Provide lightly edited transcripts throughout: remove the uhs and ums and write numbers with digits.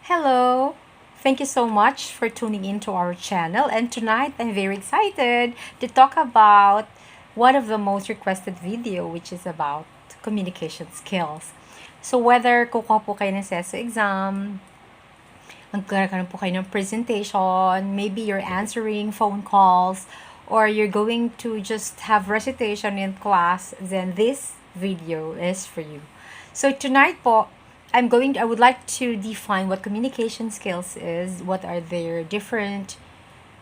Hello! Thank you so much for tuning in to our channel. And tonight, I'm very excited to talk about one of the most requested video, which is about communication skills. So, whether kukuha po kayo ng CESO exam, magkakaroon po kayo ng presentation, maybe you're answering phone calls, or you're going to just have recitation in class, then this video is for you. So tonight po, I would like to define what communication skills is, what are their different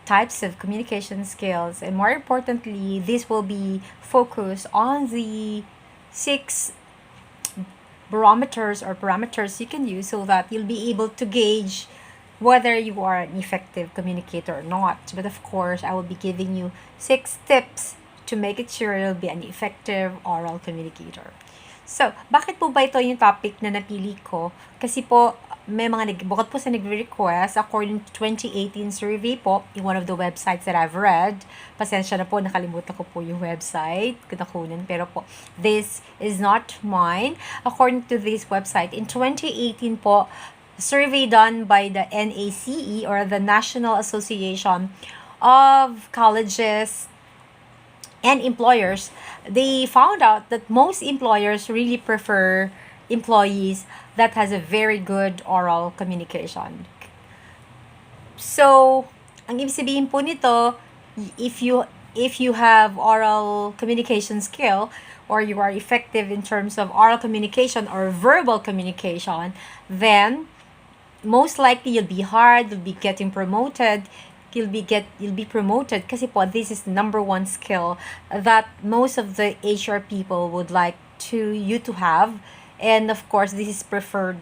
types of communication skills, and more importantly, this will be focused on the six barometers or parameters you can use so that you'll be able to gauge whether you are an effective communicator or not. But of course, I will be giving you 6 tips to make it sure you'll be an effective oral communicator. So, bakit po ba ito yung topic na napili ko? Kasi po, bukod po sa nagre-request, according to 2018 survey po, in one of the websites that I've read, pasensya na po, nakalimutan ko po yung website, kunakunan, pero po, this is not mine. According to this website, in 2018 po, survey done by the NACE, or the National Association of Colleges and Employers, they found out that most employers really prefer employees that has a very good oral communication. So, ang ibig sabihin po nito, if you have oral communication skill, or you are effective in terms of oral communication or verbal communication, then most likely you'll be getting promoted, you'll be promoted kasi po this is the number one skill that most of the HR people would like you to have, and of course this is preferred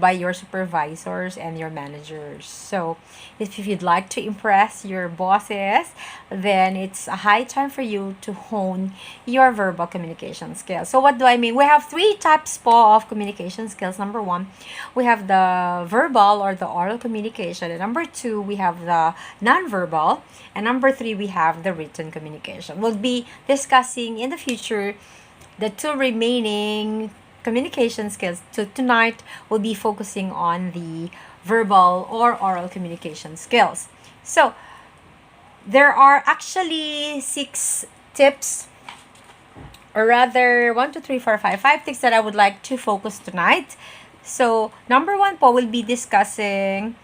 by your supervisors and your managers. So if you'd like to impress your bosses, then it's a high time for you to hone your verbal communication skills. So what do I mean? We have 3 types po of communication skills. Number 1, we have the verbal or the oral communication. And number 2, we have the nonverbal. And number 3, we have the written communication. We'll be discussing in the future the 2 remaining communication skills. So tonight we'll be focusing on the verbal or oral communication skills. So there are actually 6 tips, or rather 1, 2, 3, 4, 5 tips that I would like to focus tonight. So number 1 po, we'll be discussing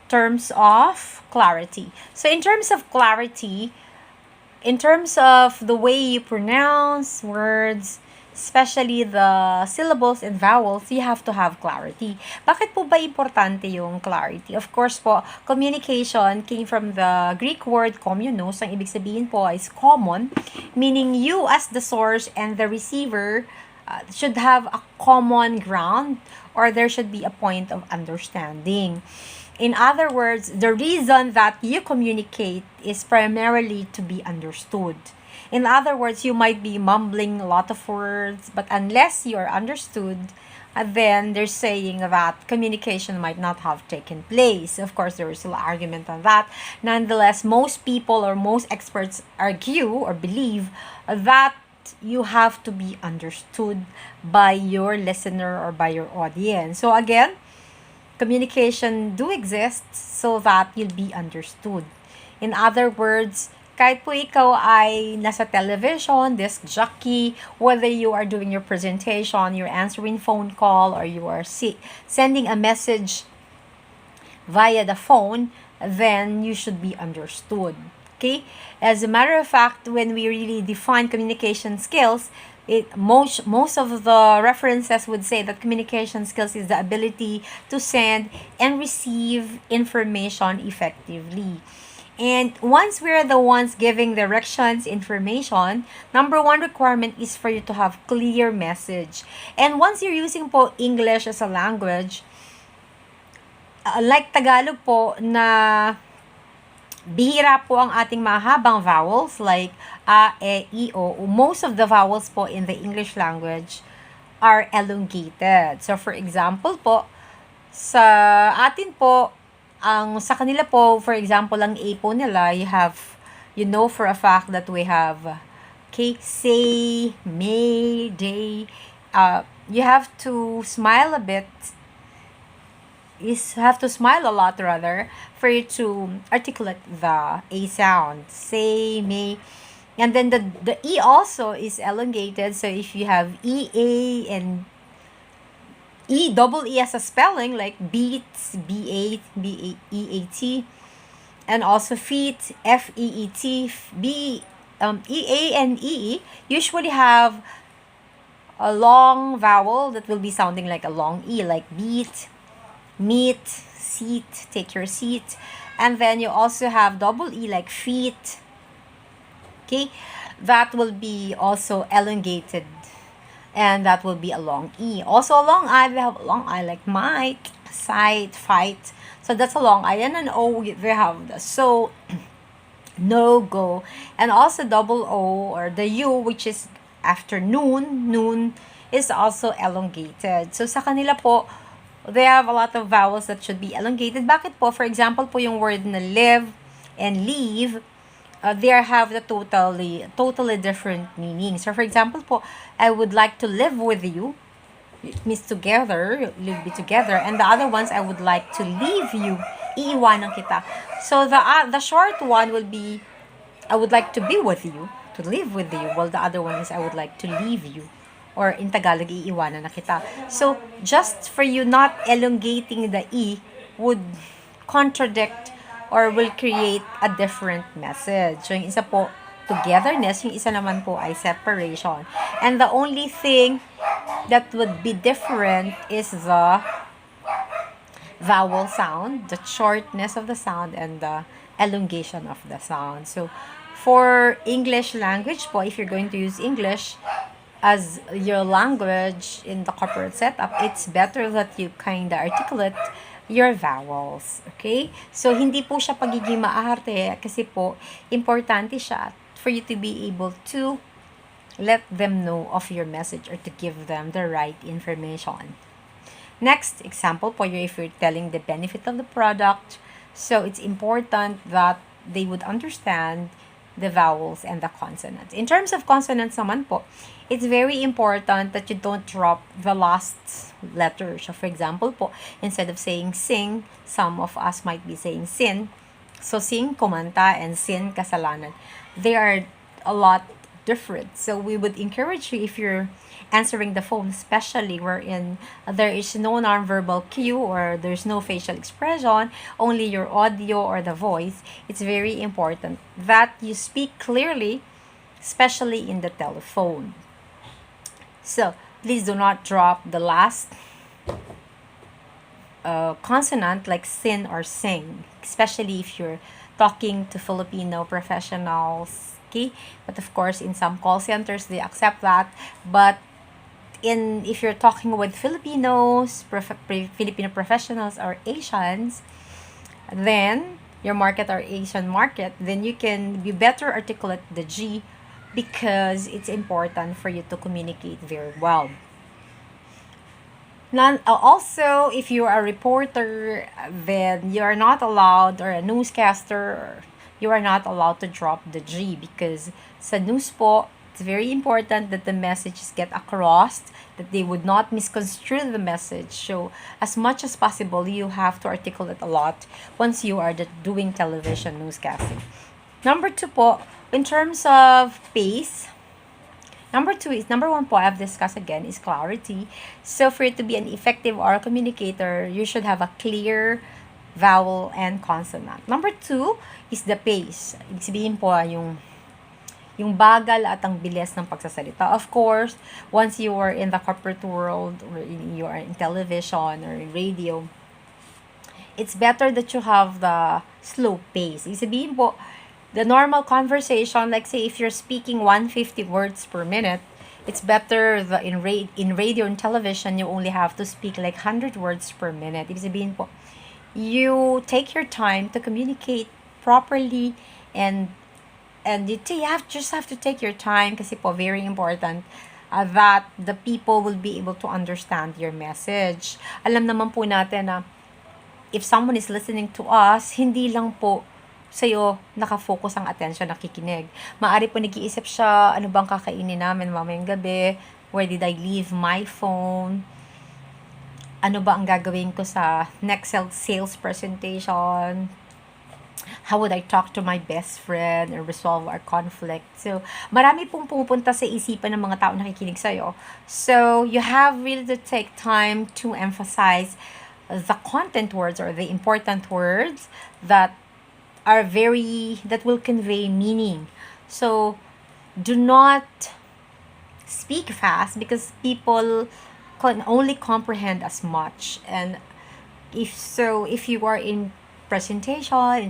terms of clarity. So in terms of clarity, in terms of the way you pronounce words, especially the syllables and vowels, you have to have clarity. Bakit po ba importante yung clarity? Of course po, communication came from the Greek word kommunos. Ang ibig sabihin po is common, meaning you as the source and the receiver should have a common ground, or there should be a point of understanding. In other words, the reason that you communicate is primarily to be understood. In other words, you might be mumbling a lot of words, but unless you are understood, then they're saying that communication might not have taken place. Of course, there is still argument on that. Nonetheless, most people or most experts argue or believe that you have to be understood by your listener or by your audience. So again, communication do exist so that you'll be understood. In other words, kahit po ikaw ay nasa television, disc jockey, whether you are doing your presentation, you're answering phone call, or you are sending a message via the phone, then you should be understood. Okay? As a matter of fact, when we really define communication skills, most of the references would say that communication skills is the ability to send and receive information effectively. And once we're the ones giving directions, information, number 1 requirement is for you to have clear message. And once you're using po English as a language, like Tagalog po, na bihira po ang ating mahabang vowels like a, e, i, o. Most of the vowels po in the English language are elongated. So for example po, sa atin po, sa kanila po, for example, ang A po nila, you know for a fact that we have, okay, say, may, day. You have to smile a bit have to smile a lot rather for you to articulate the A sound. Say, may. And then the E also is elongated. So if you have EA and double E as a spelling, like beats, B-A-E-A-T, and also feet, F-E-E-T, E-A and E-E usually have a long vowel that will be sounding like a long E, like beat, meet, seat, take your seat. And then you also have double E like feet. Okay, that will be also elongated, and that will be a long E. Also a long I, we have a long I like might, sight, fight. So that's a long I. And an O, we have the so, no, go. And also double O or the U, which is afternoon, noon, is also elongated. So sa kanila po, they have a lot of vowels that should be elongated. Bakit po? For example po, yung word na live and leave, they have the totally different meaning. So for example po, I would like to live with you. It means together, live be together. And the other ones, I would like to leave you. Iiwanan kita. So the short one will be, I would like to be with you, to live with you. While the other one is, I would like to leave you. Or in Tagalog, iiwanan na kita. So just for you not elongating the E would contradict or will create a different message. So yung isa po, togetherness. Yung isa naman po ay separation. And the only thing that would be different is the vowel sound, the shortness of the sound, and the elongation of the sound. So, for English language po, if you're going to use English as your language in the corporate setup, it's better that you kind of articulate your vowels. Okay? So, hindi po siya pagiging maarte kasi po, importante siya for you to be able to let them know of your message or to give them the right information. Next example po, if you're telling the benefit of the product, so it's important that they would understand the vowels and the consonants. In terms of consonants naman po, it's very important that you don't drop the last letter. So for example po, instead of saying sing, some of us might be saying sin. So sing, kumanta, and sin, kasalanan. They are a lot different. So we would encourage you, if you're answering the phone, especially wherein there is no nonverbal cue or there's no facial expression, only your audio or the voice, it's very important that you speak clearly, especially in the telephone. So please do not drop the last consonant like sin or sing, especially if you're talking to Filipino professionals. Okay, but of course in some call centers they accept that, but if you're talking with Filipinos, Filipino professionals or Asians, then your market or Asian market, then you can be better articulate the G because it's important for you to communicate very well. Also, if you are a reporter, then you are not allowed, or a newscaster, you are not allowed to drop the G because sa news po, it's very important that the messages get across, that they would not misconstrue the message. So, as much as possible, you have to articulate a lot once you are doing television newscasting. Number 2 po, in terms of pace, number 1 po, I've discussed again, is clarity. So, for you to be an effective oral communicator, you should have a clear vowel and consonant. Number 2 is the pace. Ibig sabihin po, yung bagal at ang bilis ng pagsasalita. Of course, once you are in the corporate world or you are in television or in radio, it's better that you have the slow pace. Ibig sabihin po, the normal conversation, like say if you're speaking 150 words per minute, it's better in radio and television, you only have to speak like 100 words per minute. Ibig sabihin po, you take your time to communicate properly, and just have to take your time kasi po very important that the people will be able to understand your message. Alam naman po natin na if someone is listening to us, hindi lang po sa'yo nakafocus ang attention, nakikinig. Maari po nag-iisip siya, ano bang kakainin namin mamayang gabi? Where did I leave my phone? ano ba ang gagawin ko sa next sales presentation, how would I talk to my best friend or resolve our conflict. So, marami pong pumupunta sa isipan ng mga tao nakikinig sa'yo. So, you have really to take time to emphasize the content words or the important words that that will convey meaning. So, do not speak fast because people can only comprehend as much. And if you are in presentation,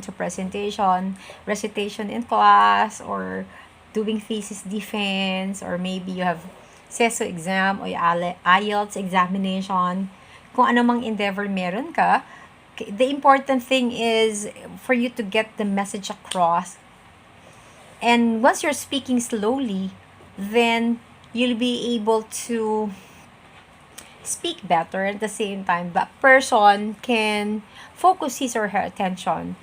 recitation in class, or doing thesis defense, or maybe you have CESO exam or IELTS examination, kung ano mang endeavor meron ka, the important thing is for you to get the message across. And once you're speaking slowly, then you'll be able to speak better. At the same time, that person can focus his or her attention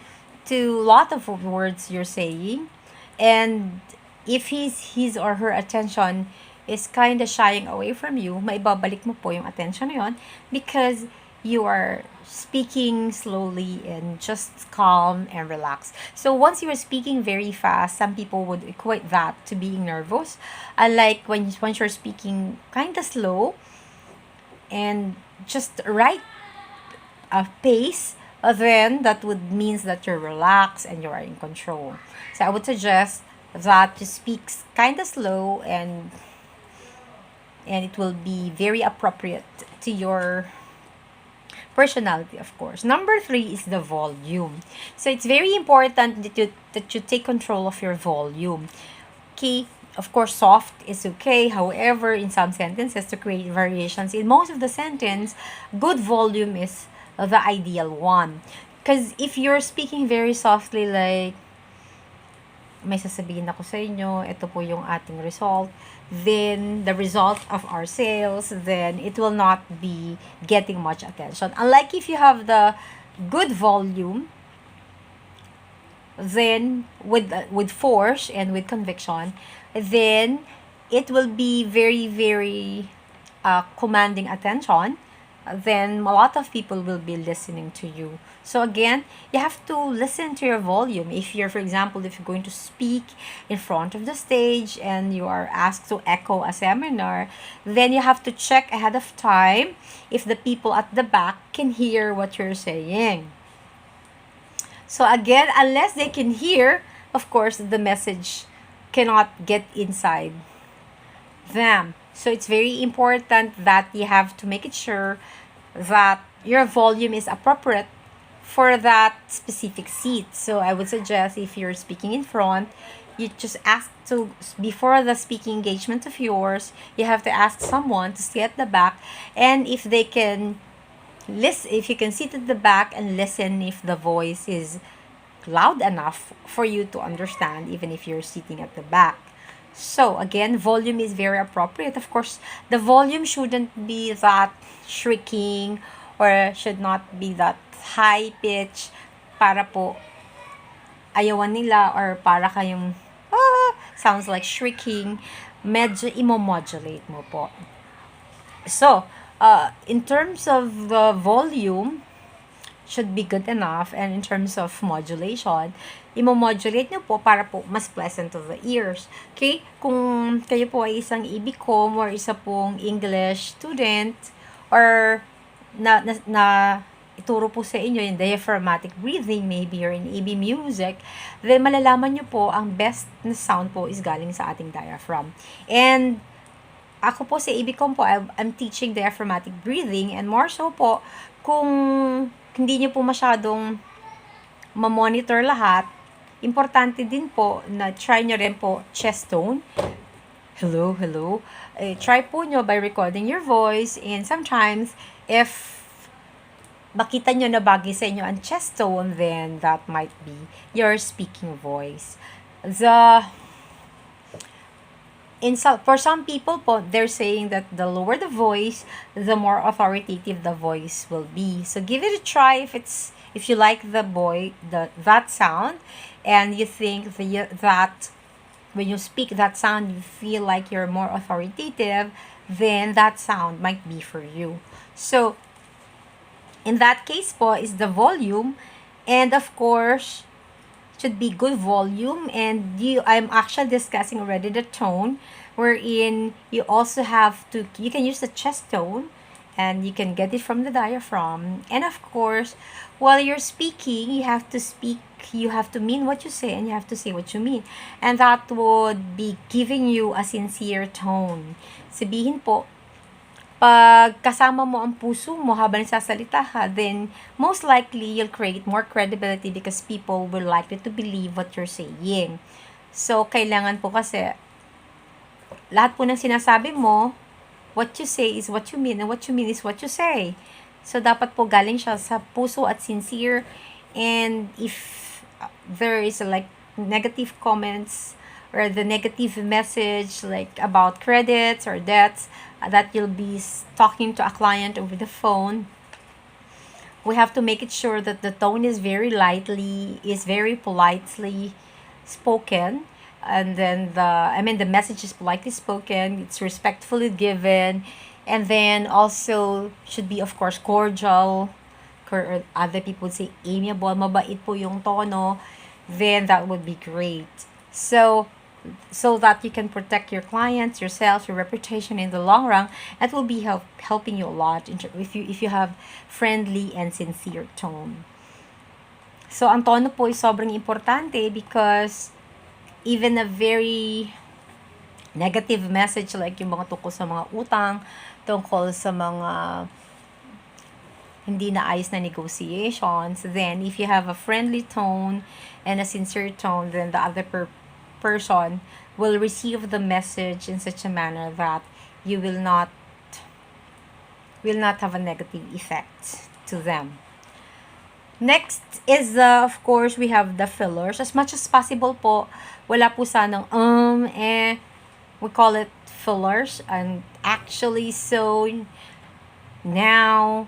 to a lot of words you're saying. And if his or her attention is kind of shying away from you, maibabalik mo po yung attention na yun because you are speaking slowly and just calm and relaxed. So once you are speaking very fast, some people would equate that to being nervous. Unlike once you're speaking kind of slow and just right pace, then that would means that you're relaxed and you are in control. So I would suggest that you speak kind of slow, and it will be very appropriate to your personality, of course. Number 3 is the volume. So it's very important that you take control of your volume. Okay, of course, soft is okay. However, in some sentences, to create variations in most of the sentence, good volume is the ideal one. Because if you're speaking very softly, like, may sasabihin ako sa inyo, ito po yung ating result, then the result of our sales, then it will not be getting much attention. Unlike if you have the good volume, then with force and with conviction, then it will be very, very commanding attention. Then a lot of people will be listening to you. So again, you have to listen to your volume. If you're, for example, if you're going to speak in front of the stage and you are asked to echo a seminar, then you have to check ahead of time if the people at the back can hear what you're saying. So again, unless they can hear, of course, the message cannot get inside them. So it's very important that you have to make it sure that your volume is appropriate for that specific seat. So I would suggest if you're speaking in front, you just ask to, before the speaking engagement of yours, you have to ask someone to sit at the back, and if they can listen, if you can sit at the back and listen if the voice is loud enough for you to understand, even if you're sitting at the back. So again, volume is very appropriate. Of course, the volume shouldn't be that shrieking or should not be that high pitch para po ayawan nila or para kayong sounds like shrieking. Medyo imo-modulate mo po. So, in terms of the volume, should be good enough, and in terms of modulation, imo-modulate nyo po para po mas pleasant to the ears. Okay? Kung kayo po ay isang EBCom or isa pong English student, or na ituro po sa inyo yung diaphragmatic breathing, maybe you're in AB music, then malalaman nyo po ang best na sound po is galing sa ating diaphragm. And ako po sa EBCom po, I'm teaching diaphragmatic breathing, and more so po, kung hindi nyo po masyadong ma-monitor lahat, importante din po na try nyo rin po chest tone. Hello, hello. Try po nyo by recording your voice, and sometimes, if makita nyo na bagay sa inyo ang chest tone, then that might be your speaking voice. For some people po, they're saying that the lower the voice, the more authoritative the voice will be. So give it a try if you like that sound, and you think that when you speak that sound you feel like you're more authoritative, then that sound might be for you. So In that case po is the volume, and of course should be good volume, and I'm actually discussing already the tone, wherein you also have to, you can use the chest tone, and you can get it from the diaphragm. And of course, while you're speaking, you have to mean what you say, and you have to say what you mean, and that would be giving you a sincere tone. Sabihin po, pag kasama mo ang puso mo habang nagsasalita ka, then most likely you'll create more credibility because people will likely to believe what you're saying. So, kailangan po kasi lahat po ng sinasabi mo, what you say is what you mean, and what you mean is what you say. So, dapat po galing siya sa puso at sincere. And if there is like negative comments or the negative message like about credits or debts that you'll be talking to a client over the phone, we have to make it sure that the tone is very very politely spoken, and then the message is politely spoken, it's respectfully given, and then also should be of course cordial, or other people would say amiable, mabait po yung tono, then that would be great. So that you can protect your clients, yourself, your reputation in the long run. That will be helping you a lot if you have friendly and sincere tone. So ang tono po is sobrang importante because even a very negative message like yung mga tungkol sa mga utang, tungkol sa mga hindi na ayos na negotiations, then if you have a friendly tone and a sincere tone, then the other person will receive the message in such a manner that you will not have a negative effect to them. Next is, of course, we have the fillers. As much as possible po, wala po sanang we call it fillers. And actually, so now,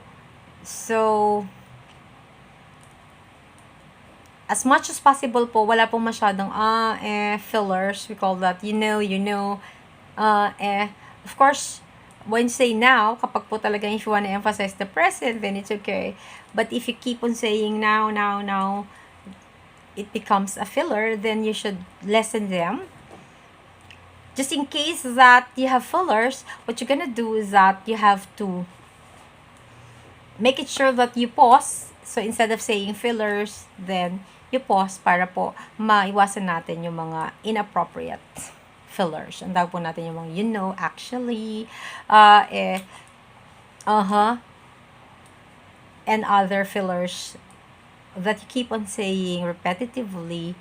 as much as possible po, wala pong masyadong fillers. We call that, Of course, when you say now, kapag po talaga if you want to emphasize the present, then it's okay. But if you keep on saying now, it becomes a filler, then you should lessen them. Just in case that you have fillers, what you're gonna do is that you have to make it sure that you pause. So instead of saying fillers, then you pause para po maiwasan natin yung mga inappropriate fillers. Ang tawag po natin yung mga actually, and other fillers that you keep on saying repetitively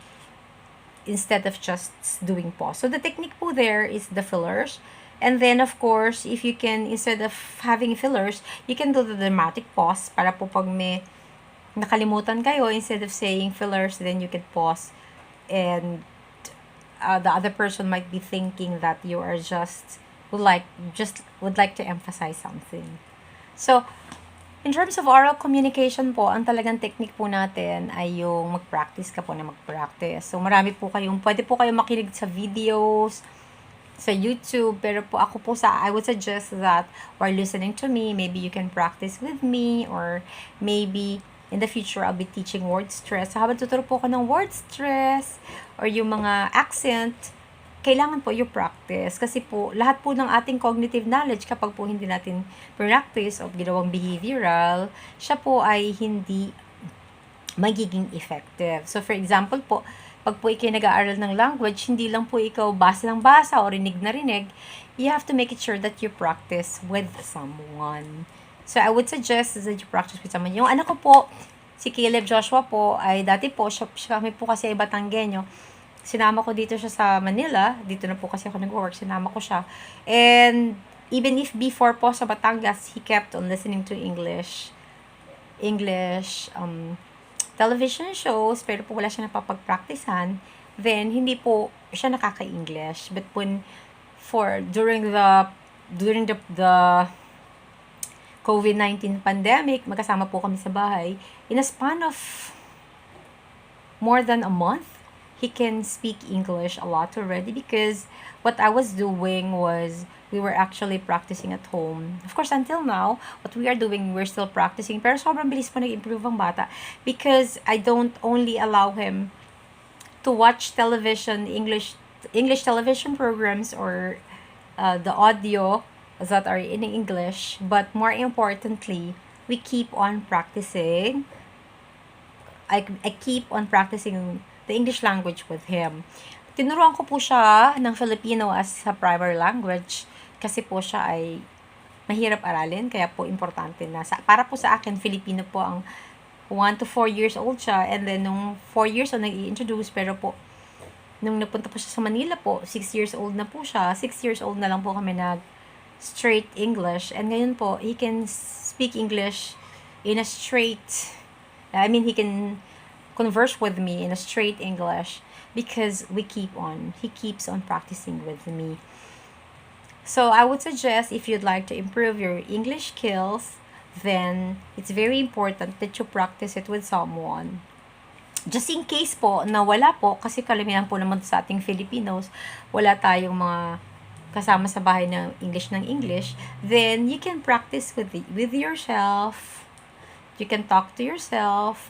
instead of just doing pause. So the technique po there is the fillers. And then, of course, if you can, instead of having fillers, you can do the dramatic pause para po pag may nakalimutan kayo, instead of saying fillers, then you can pause, and the other person might be thinking that you are would like to emphasize something. So, in terms of oral communication po, ang talagang technique po natin ay yung mag-practice ka po na mag-practice. So, pwede po kayong makinig sa videos, sa YouTube, pero po ako po I would suggest that while listening to me, maybe you can practice with me, or maybe in the future, I'll be teaching word stress. So, habang tuturo po ako ng word stress or yung mga accent, kailangan po yung practice. Kasi po, lahat po ng ating cognitive knowledge, kapag po hindi natin practice o ginawang behavioral, siya po ay hindi magiging effective. So, for example po, pag po ikaw nag-aaral ng language, hindi lang po ikaw basa ng basa o rinig na rinig, you have to make it sure that you practice with someone. So, I would suggest that you practice with someone. Yung anak ko po, si Caleb Joshua po, ay dati po, kami po kasi ay Batanggenyo. Sinama ko dito siya sa Manila. Dito na po kasi ako nag-work. Sinama ko siya. And even if before po sa Batangas, he kept on listening to English television shows, pero po wala siya napapag-practicean, then hindi po siya nakaka-English. But during the COVID-19 pandemic, magkasama po kami sa bahay. In a span of more than a month, he can speak English a lot already, because what I was doing was we were actually practicing at home. Of course, until now, what we are doing, we're still practicing. Pero sobrang bilis po nag-improve ang bata, because I don't only allow him to watch television, English television programs, or the audio that are in English, but more importantly, we keep on practicing. I keep on practicing the English language with him. Tinuruan ko po siya ng Filipino as sa primary language, kasi po siya ay mahirap aralin, kaya po importante na para po sa akin, Filipino po ang 1 to 4 years old siya, and then nung 4 years old nag-i-introduce, pero po nung napunta po siya sa Manila po, 6 years old na po siya. 6 years old na lang po kami nag straight English, and ngayon po he can speak English in a straight, he can converse with me in a straight English, because he keeps on practicing with me. So I would suggest, if you'd like to improve your English skills, then it's very important that you practice it with someone. Just in case po na wala po, kasi kalimihan po naman sa ating Filipinos, wala tayong mga kasama sa bahay ng English, then you can practice with yourself. You can talk to yourself.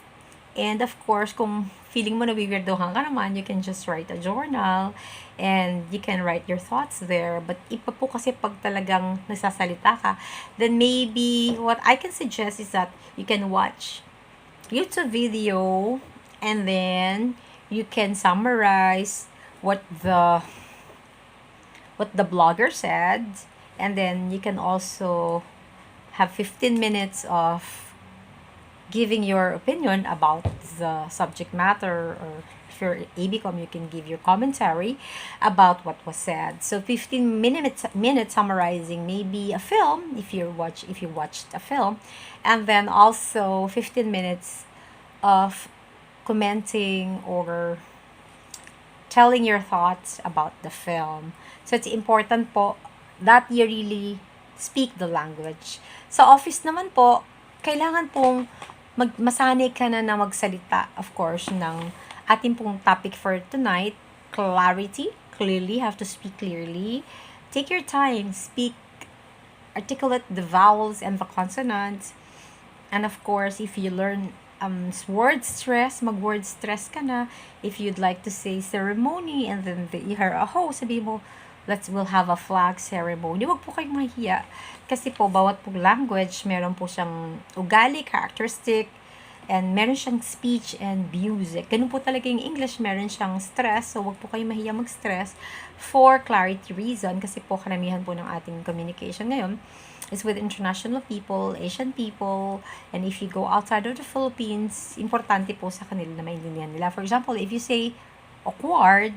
And of course, kung feeling mo nawiwirdohan ka naman, you can just write a journal and you can write your thoughts there. But iba po kasi pag talagang nagsasalita ka, then maybe what I can suggest is that you can watch YouTube video, and then you can summarize what the blogger said, and then you can also have 15 minutes of giving your opinion about the subject matter, or if you're ABCom, you can give your commentary about what was said. So 15 minutes summarizing maybe a film, if you watched a film, and then also 15 minutes of commenting or telling your thoughts about the film. So it's important po that you really speak the language. Sa office naman po, kailangan pong masanay ka na magsalita, of course, ng ating pong topic for tonight, clarity. Clearly, have to speak clearly. Take your time, speak, articulate the vowels and the consonants. And of course, if you learn word stress, mag-word stress ka na. If you'd like to say ceremony, and then you hear a sabi mo, we'll have a flag ceremony. Huwag po kayong mahiya. Kasi po, bawat po language, meron po siyang ugali, characteristic, and meron siyang speech and music. Ganun po talaga yung English, meron siyang stress. So, huwag po kayong mahiya mag-stress for clarity reason. Kasi po, karamihan po ng ating communication ngayon is with international people, Asian people, and if you go outside of the Philippines, importante po sa kanila na maintindihan nila. For example, if you say awkward,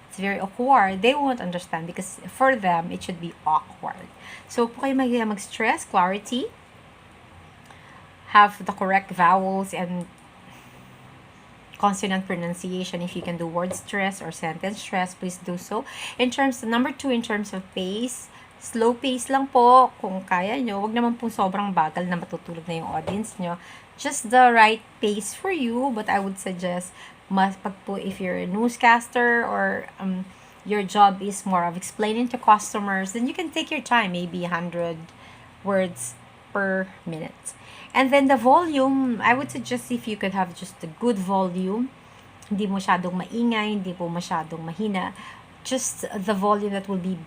it's very awkward, they won't understand, because for them, it should be awkward. So, po kayo mag-stress, clarity, have the correct vowels and consonant pronunciation. If you can do word stress or sentence stress, please do so. Number 2, in terms of pace, slow pace lang po kung kaya nyo. Huwag naman po sobrang bagal na matutulog na yung audience nyo. Just the right pace for you, but I would suggest if you're a newscaster, or your job is more of explaining to customers, then you can take your time, maybe 100 words per minute. And then the volume, I would suggest if you could have just a good volume, hindi masyadong maingay, hindi po masyadong mahina, just the volume that will be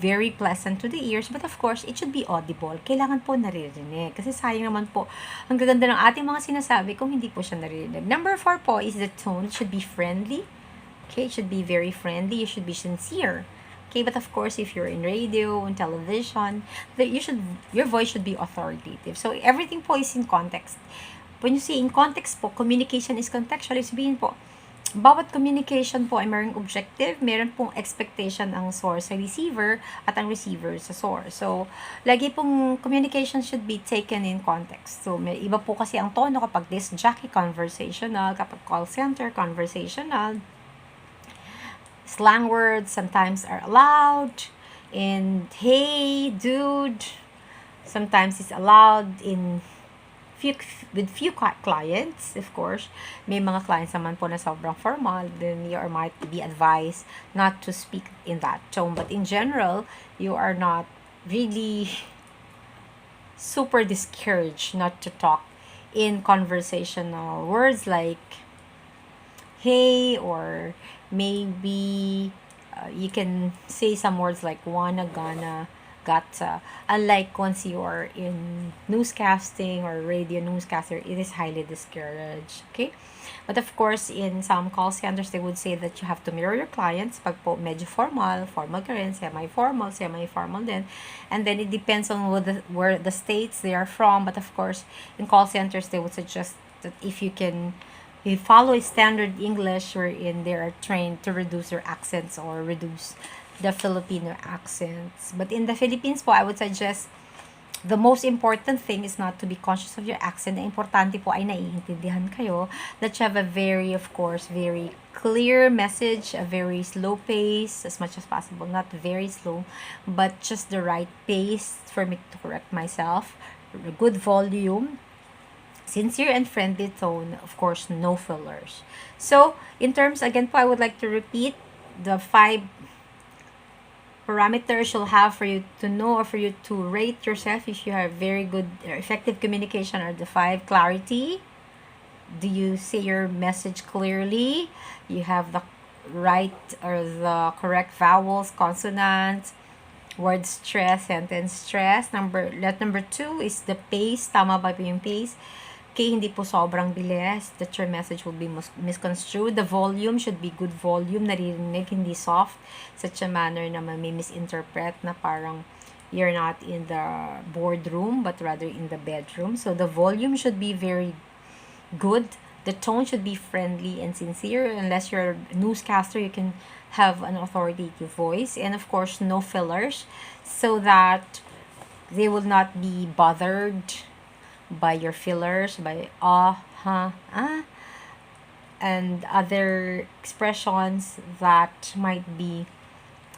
very pleasant to the ears, but of course, it should be audible. Kailangan po naririnig. Kasi sayang naman po, ang gaganda ng ating mga sinasabi kung hindi po siya naririnig. Number 4 po is the tone. It should be friendly. Okay, it should be very friendly. You should be sincere. Okay, but of course, if you're in radio and television, your voice should be authoritative. So, everything po is in context. When you say in context po, communication is contextual. Sabihin po, bawat communication po ay mayroong objective, meron pong expectation ang source sa receiver at ang receiver sa source. So, lagi pong communication should be taken in context. So, may iba po kasi ang tono kapag disc jockey, conversational, kapag call center, conversational. Slang words sometimes are allowed, and hey, dude, sometimes it's allowed in clients, of course. May mga clients naman po na sobrang formal, then you might be advised not to speak in that tone. But in general, you are not really super discouraged not to talk in conversational words like hey, or maybe you can say some words like wanna, gonna, gotcha. Unlike once you are in newscasting or radio newscaster, it is highly discouraged. Okay? But of course, in some call centers, they would say that you have to mirror your clients. Pag po medyo formal, formal ka rin, semi-formal, semi-formal din. And then it depends on where the states they are from. But of course, in call centers, they would suggest that if you follow standard English wherein they are trained to reduce their accents or reduce the Filipino accents. But in the Philippines po, I would suggest the most important thing is not to be conscious of your accent. Ang importante po ay naiintindihan kayo. That you have a very, of course, very clear message, a very slow pace as much as possible. Not very slow, but just the right pace for me to correct myself. Good volume, sincere and friendly tone, of course, no fillers. So, in terms, again po, I would like to repeat the 5 parameters you'll have for you to know or for you to rate yourself if you have very good or effective communication are the 5. Clarity. Do you say your message clearly? You have the right or the correct vowels, consonants, word stress, sentence stress. Number 2 is the pace. Tama ba yung pace? Okay, hindi po sobrang bilis that your message will be misconstrued. The volume should be good volume, naririnig, hindi soft, such a manner na may misinterpret na parang you're not in the boardroom but rather in the bedroom. So the volume should be very good. The tone should be friendly and sincere. Unless you're a newscaster, you can have an authoritative voice. And of course, no fillers so that they will not be bothered by your fillers, by and other expressions that might be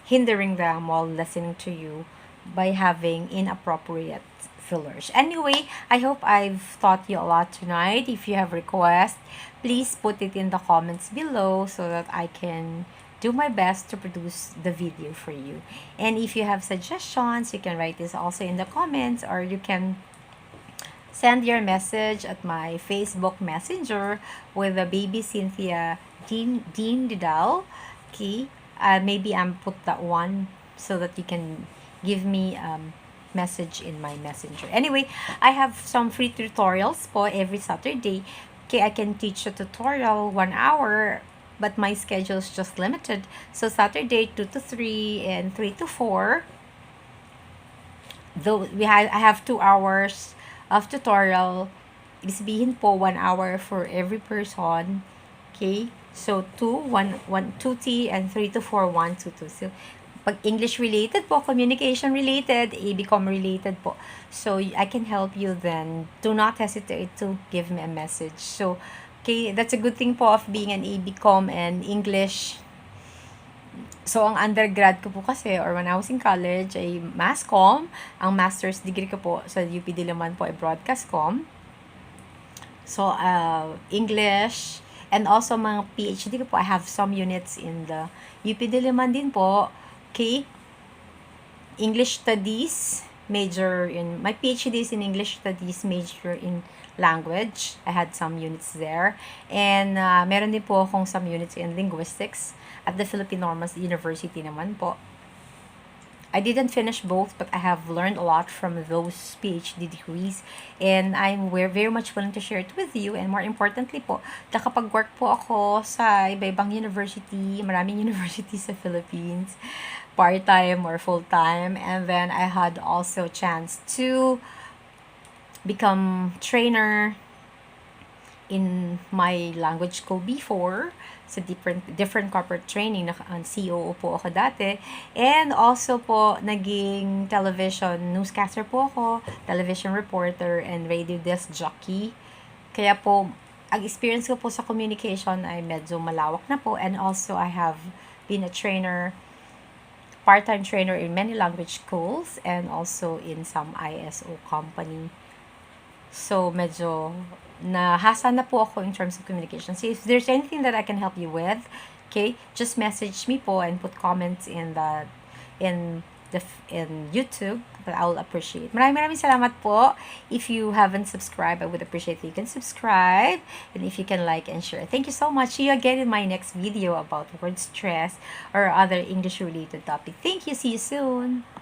hindering them while listening to you by having inappropriate fillers. Anyway, I hope I've taught you a lot tonight. If you have requests, please put it in the comments below so that I can do my best to produce the video for you. And if you have suggestions, you can write this also in the comments, or you can send your message at my Facebook Messenger with the baby Cynthia Dean Didal. Okay, maybe I'm put that one so that you can give me message in my messenger. Anyway, I have some free tutorials po every Saturday. Okay, I can teach a tutorial 1 hour, but my schedule is just limited. So Saturday 2 to 3 and 3 to 4. Though I have 2 hours of tutorial, ibig sabihin po 1 hour for every person. Okay? So 2, 2T, and 3 to 4, 1, 2, 2. So, pag English related po, communication related, ABCOM related po. So, I can help you then. Do not hesitate to give me a message. So, okay, that's a good thing po of being an ABCOM and English. So, ang undergrad ko po kasi, or when I was in college, ay Mass Comm. Ang master's degree ko po sa UP Diliman po ay Broadcast Comm. So, English, and also mga PhD ko po, I have some units in the UP Diliman din po. Okay? English Studies, major in, my PhD is in English Studies, major in language. I had some units there. And meron din po akong some units in linguistics at the Philippine Normal University naman po. I didn't finish both, but I have learned a lot from those PhD degrees. And I'm very much willing to share it with you. And more importantly po, nakapag-work po ako sa iba-ibang university, maraming university sa Philippines, part-time or full-time. And then I had also chance to become trainer in my language school before, sa different corporate training. COO po ako dati. And also po, naging television newscaster po ako, television reporter, and radio disc jockey. Kaya po, ang experience ko po sa communication ay medyo malawak na po. And also, I have been a trainer, part-time trainer in many language schools, and also in some ISO company. So, medyo nahasa na po ako in terms of communication. So, if there's anything that I can help you with, okay, just message me po and put comments in in YouTube that I'll appreciate. Maraming salamat po. If you haven't subscribed, I would appreciate if you can subscribe and if you can like and share. Thank you so much. See you again in my next video about word stress or other English related topic. Thank you. See you soon.